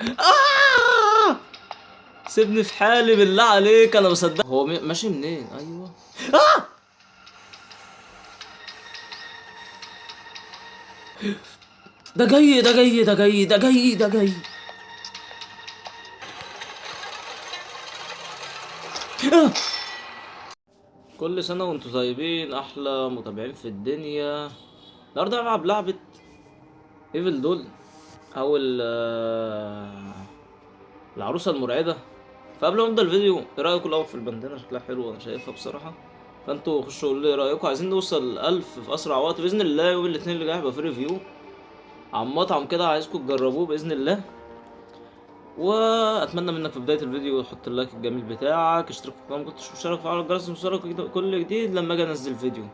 آه! سيبني في حالي بالله عليك، انا بصدق. هو ماشي منين؟ ايوه. آه! ده جاي ده جاي ده جاي ده جاي ده جاي. آه! كل سنة وانتم طيبين، احلى متابعين في الدنيا. النهارده هنلعب لعبة ايفل دول، او العروسة المرعبة. فقبل ما نبدا الفيديو، ايه رايكم الاول في البندانة؟ شكلها حلو، انا شايفها بصراحة. فانتوا خشوا قولوا لي ايه رايكم. عايزين نوصل 1000 في اسرع وقت باذن الله. يوم الاثنين اللي جاي هيبقى في ريفيو عن مطعم كده، عايزكم تجربوه باذن الله. واتمنى منك في بدايه الفيديو تحط اللايك الجميل بتاعك، اشترك في القناه، ما كنتش مشترك، فعل الجرس ليوصلك كل جديد لما اجي انزل فيديو.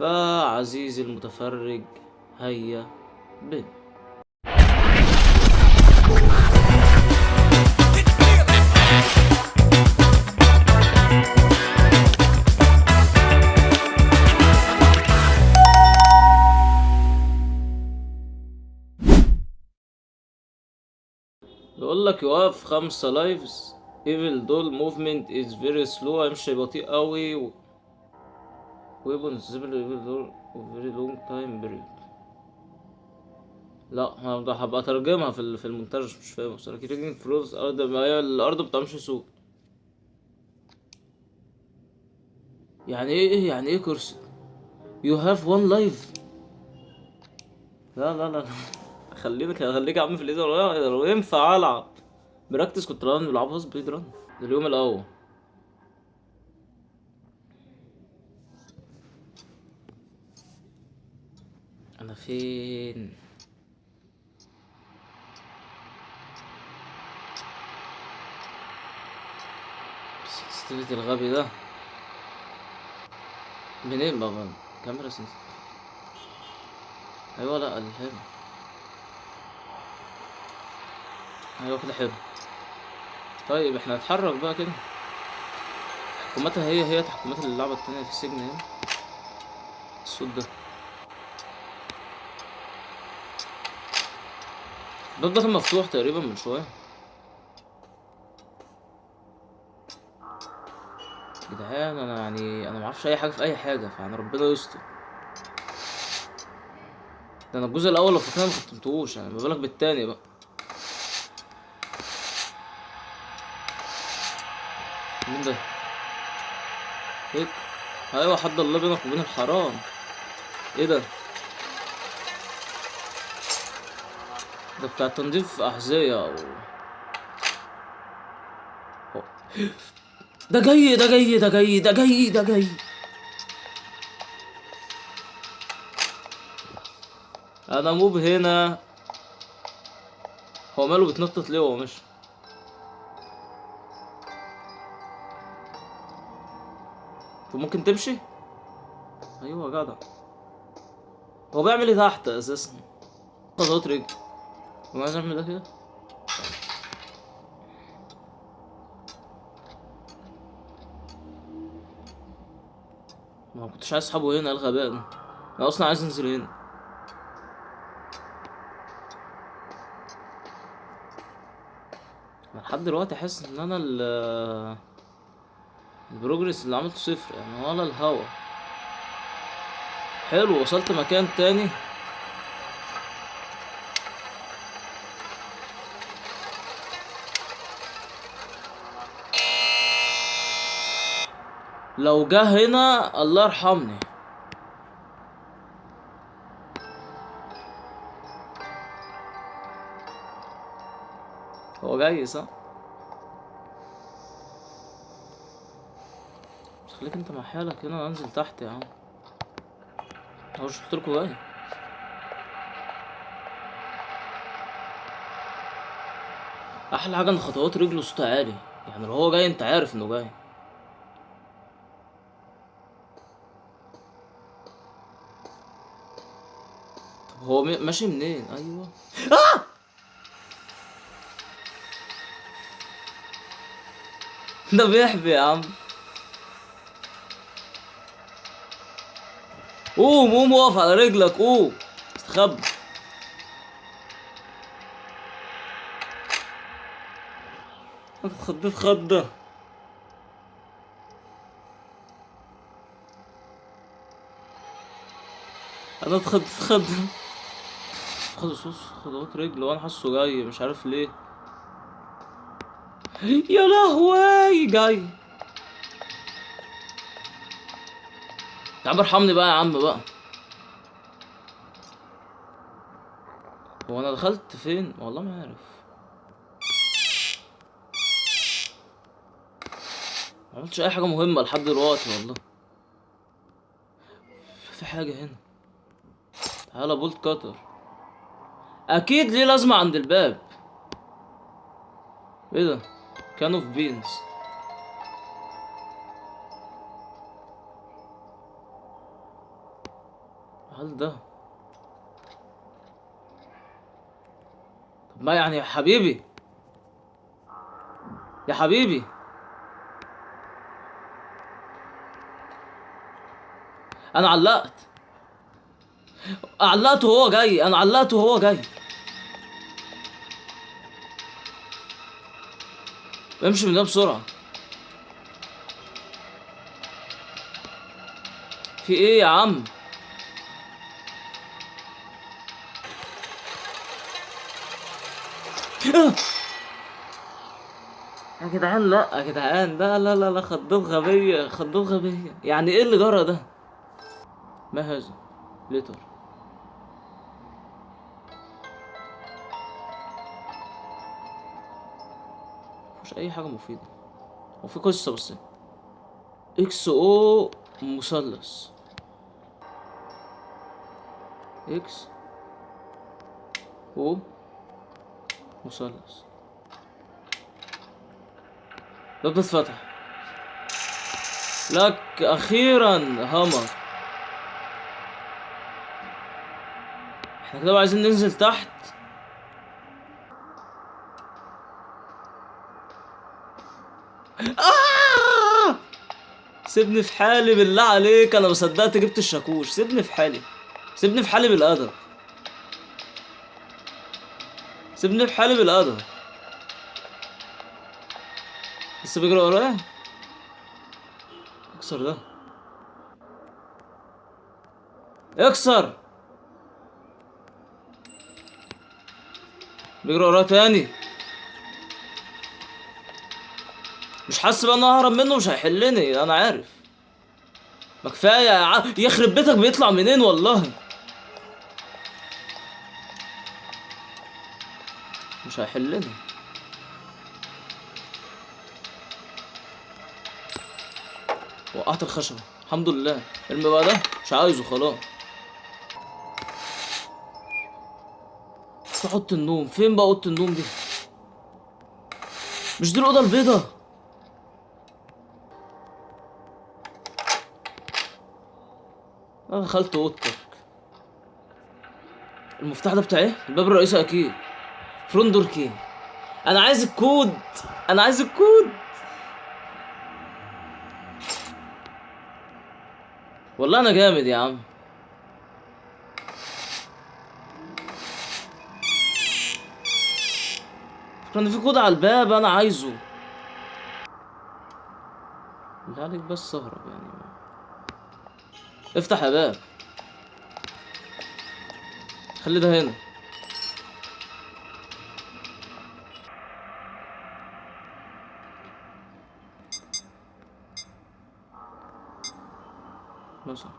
فعزيزي المتفرج، هيا بنا. يقول لك يوقف 5 لايفز. ايفل دول موفمنت از فيري سلو، هيمشي بطيء قوي. ويبونز ايفل دول فيري لونج تايم بريد. لا هبقى اترجمها في المونتاج، مش فاهم بصراحه. كريدنج فلوز ارض، ما هي الارض بتمشي سوق. يعني ايه كرسي؟ يو هاف وان لايف. لا لا لا. خليك يا عم في الليزر. لو ينفع العب براكتس كنت بلعبها سبيد ران. ده اليوم الاول. انا فين؟ السنسيتيفيتي الغبي ده منين بقى؟ كاميرا سنسيتيف. ايوه، لا الحلو. ايوه كده حلو. طيب احنا هنتحرك بقى كده. تحكماتها هي تحكمات اللعبة التانية في السجن هنا. الصوت ده، الباب ده كان مفتوح تقريبا من شوية. جدعان انا يعني انا معرفش اي حاجة في اي حاجة، فيعني ربنا يستر. ده انا الجزء الاول لو فاكرها ما ختمتهوش، يعني ما بالك بالتاني بقى. مين ده؟ ايه؟ ايوه، حد الله بينك وبين الحرام. ايه ده؟ ده بتاع تنظيف احذية او هو- ده جاي ده جاي ده جاي ده جاي ده جاي. انا موب هنا. هو ماله بيتنطط ليه؟ هو مش ممكن تمشي؟ ايوه يا جدع. هو بيعمل ايه تحت اساسا؟ خطوات رجل. هو عايز اعمل ده كده. ما كنتش عايز اسحبه هنا، إيه الغباء ده؟ انا اصلا عايز انزل هنا. أنا لحد دلوقتي حاسس ان انا البروجرس اللي عملته صفر، يعني ولا الهوا. حلو، وصلت مكان تاني. لو جه هنا الله يرحمني. هو جاي صح؟ بس خليك انت مع حالك هنا، انزل تحت يا عم. هو مش قلتلكوا جاي؟ احلى حاجه ان خطوات رجله صوتها عالي، يعني لو هو جاي انت عارف انه جاي. طب هو ماشي منين؟ ايوه. آه! ده بيحبي يا عم. قوم اقف على رجلك، قوم استخبى. انا اتخضيت خضة. انا اتخضيت خضة. خد صوت خطوات رجل وانا حاسه جاي مش عارف ليه. يا لهوي جاي. يا عم ارحمني بقى يا عم بقى. هو انا دخلت فين والله ما عارف. ما عملتش اي حاجه مهمه لحد دلوقتي والله. في حاجه هنا. تعالى بولت كاتر. اكيد ليه لازمه عند الباب. ايه ده؟ كان اوف بينز. هل ده؟ طب ما يعني يا حبيبي. يا حبيبي. انا علقت. علقته وهو جاي. انا علقته وهو جاي. امشي من ده بسرعه. في ايه يا عم؟ يا جدعان لا يا جدعان لا لا لا لا خضات غبية خضات غبية. يعني ايه اللي جرى ده؟ ما هذا؟ ليتر. مفيش اي حاجة مفيدة. هو في قصة بس. اكس او مثلث. اكس او مثلث. باب اتفتح. لك اخيرا هامر. احنا كده بقى عايزين ننزل تحت. آه! سيبني في حالي بالله عليك. انا ما صدقت جبت الشاكوش. سيبني في حالي. سيبني في حالي بالادب. سيبني في حالي بالادب. لسه بيجري ورايا. اكسر ده. اكسر. بيجري ورايا تاني. مش حاسس بقى ان انا ههرب منه مش هيحلني. انا عارف. ما كفايه يخرب بيتك بيطلع منين والله. مش هيحلني. وقعت الخشبه الحمد لله. ارمي بقى ده مش عايزه خلاص. في اوضه النوم. فين بقى اوضه النوم دي؟ مش دي الاوضه البيضاء؟ انا دخلت اوضتك. المفتاح ده بتاع ايه؟ الباب الرئيسي اكيد. فرونت دور كي. انا عايز الكود. انا عايز الكود. والله انا جامد يا عم. كان في كود على الباب انا عايزه. انت عليك بس اهرب يعني. افتح يا باب. خلي ده هنا. مثلا.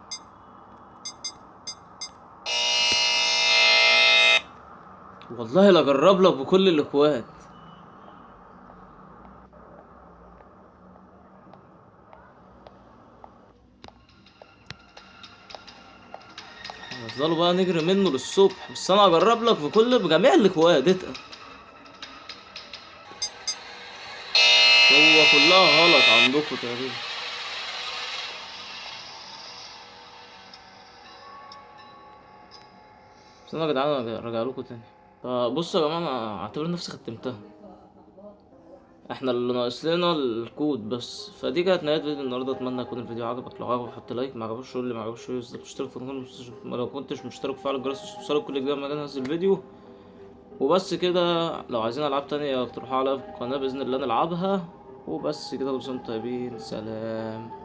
والله لا اجرب لك بكل الاكواد. هنفضلوا بقى نجري منه للصبح بس انا اجرب لك بجميع الاكواد. اتقل. هو كلها غلط عندكم تقريبا. بس انا يا جدعان انا راجع لكم تاني. فبصوا يا جماعه انا اعتبر نفسي ختمتها. احنا اللي ناقص لنا الكود بس. فدي كانت نهايه فيديو النهارده. اتمنى يكون الفيديو عجبك. لو عجبك حط لايك. ما عجبوش قول لي ما عجبوش. اشترك في القناه. لو كنتش مشترك فعل الجرس عشان توصلك كل جديد لما انزل فيديو. وبس كده، لو عايزين العاب تانية اقترحوا عليا في القناة بإذن الله نلعبها. وبس كده، كل سنة وانتم طيبين، سلام.